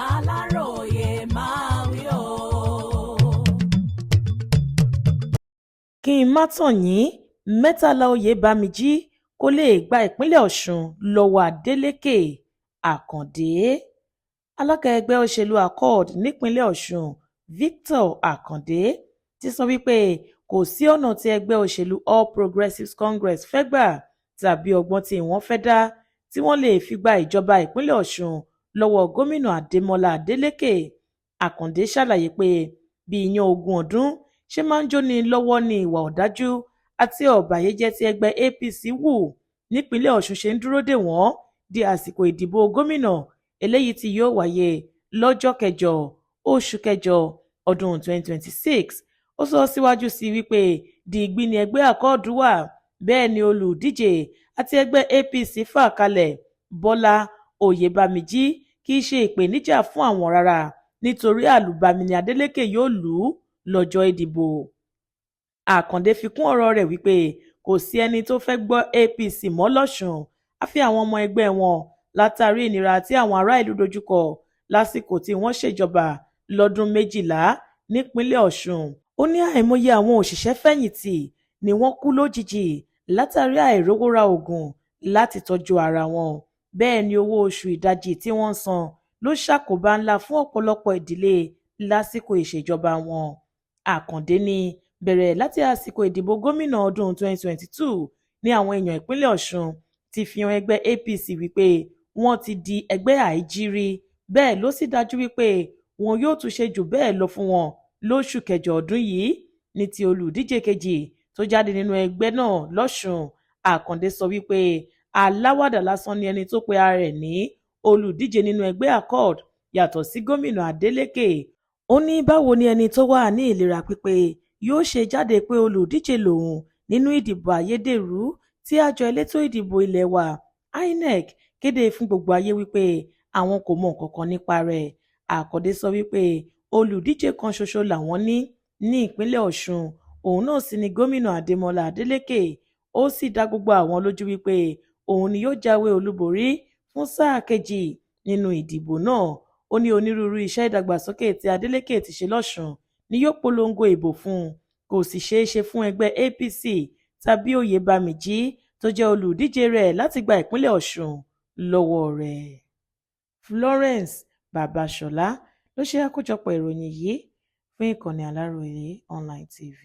Aláròyé máa wí o. Kí n má tàn yín, Mẹ́tàlá Oyèbámijí kò lè gba ìpínlẹ̀ Ọ̀ṣun lọ́wọ́ Adeleke. Àkàndé. Alága ẹgbẹ́ òṣèlú Accord nípínlẹ̀ Ọ̀ṣun Victor Àkàndé ti sọ wípé kò sí ọ̀nà tí ẹgbẹ́ òṣèlú All Progressives Congress fẹ́ gbà tàbí ọgbọ́n tí wọ́n fẹ́ dá tí wọ́n lè fi gba ìjọba ìpínlẹ̀ Ọ̀ṣun lọ́wọ́ gómìnà Adémọ́lá Adeleke. Àkàndé ṣàlàyé pé bí iyán ogún ọdún ṣe máa ń jóni lọ́wọ́ ní ìwà ọ̀dájú àti ọ̀bàyéjẹ́ tí ẹgbẹ́ APC wù nípínlẹ̀ Ọ̀ṣun ṣe ń dúró dè wọ́n di àsìkò ìdìbò gómìnà eléyìí tí yóò wáyé lọ́jọ́ 8 oṣù kẹjọ ọdún 2026. Ó sọ síwájú sí wípé dìgbì ni ẹgbẹ́ Accord wà, bẹ́ẹ̀ ni olùdíje àti ẹgbẹ́ APC fà kalẹ̀ Bọ́lá Oyèbámijí kì í ṣe ìpèníjà fún àwọn rárá nítorí àlùbami ni Adeleke yóò lù ú lọ́jọ́ ìdìbò. Àkàndé fi kún ọ̀rọ̀ rẹ̀ wípé kò sí ẹni tó fẹ́ gbọ́ APC mọ́ lọ́ṣùn àfi àwọn ọmọ ẹgbẹ́ wọn látàrí ìnira tí àwọn ará ìlú dojúkọ lásìkò tí wọ́n ṣèjọba lọ́dún 12 nípínlẹ̀ Ọ̀ṣun. Ó ní àìmọye àwọn òṣìṣẹ́ fẹ̀yìntì ni wọ́n kú lójijì látàrí àìrówó ra oògùn láti tọ́jú ara wọn. Bẹ́ẹ̀ ni owó oṣù ìdajì tí wọ́n ń san ló ṣàkóbá ńlá fún ọ̀pọ̀lọpọ̀ ìdílé lásìkò ìṣèjọba wọn. Àkàndé ní bẹ̀rẹ̀ láti àsìkò ìdìbò gómìnà ọdún 2022 ní àwọn èèyàn ìpínlẹ̀ Ọ̀ṣun ti fi hàn ẹgbẹ́ APC wípé wọ́n ti di ẹgbẹ́ àìjírí, bẹ́ẹ̀ ló sì dájú wípé wọn yóò tún ṣe jù bẹ́ẹ̀ lọ fún wọn lóṣù kẹjọ ọdún yìí. Ní ti olùdíje kejì tó jáde nínú ẹgbẹ́ náà lọ́ṣùn, Àkàndé sọ wípé aláwàdà lásán ni ẹni tó pe ara rẹ̀ ní olùdíje nínú ẹgbẹ́ Accord yàtọ̀ sí gómìnà Adeleke. Ó ní báwo ni ẹni tó wà ní ìlera pípé yóò ṣe jáde pé olùdíje lòun nínú ìdìbò ayédèrú tí àjọ elétò ìdìbò ilé wa INEC kéde fún gbogbo ayé wípé àwọn kò mọ nǹkan kan nípa rẹ̀. Àkàndé sọ wípé olùdíje kan ṣoṣo làwọn ní ìpínlẹ̀ Ọ̀ṣun, òun náà sì ni gómìnà Adémọ́lá Adeleke. Ó sì dá gbogbo àwọn lójú wípé òun ni yóò jáwé olúborí fún sáà kejì nínú ìdìbò náà. Ó ní onírúurú iṣẹ́ ìdàgbàsókè tí Adeleke ti ṣe lọ́ṣùn ni yóò polongo ìbò fún. Kò sì ṣeé ṣe fún ẹgbẹ́ APC tàbí Oyèbámijí tó jẹ́ olùdíje rẹ̀ láti gba ìpínlẹ̀ Ọ̀ṣun lọ́wọ́ rẹ̀. Florence Babasola ló ṣe àkójọpọ̀ ìròyìn yìí fún ìkànnì Aláròyé Online TV.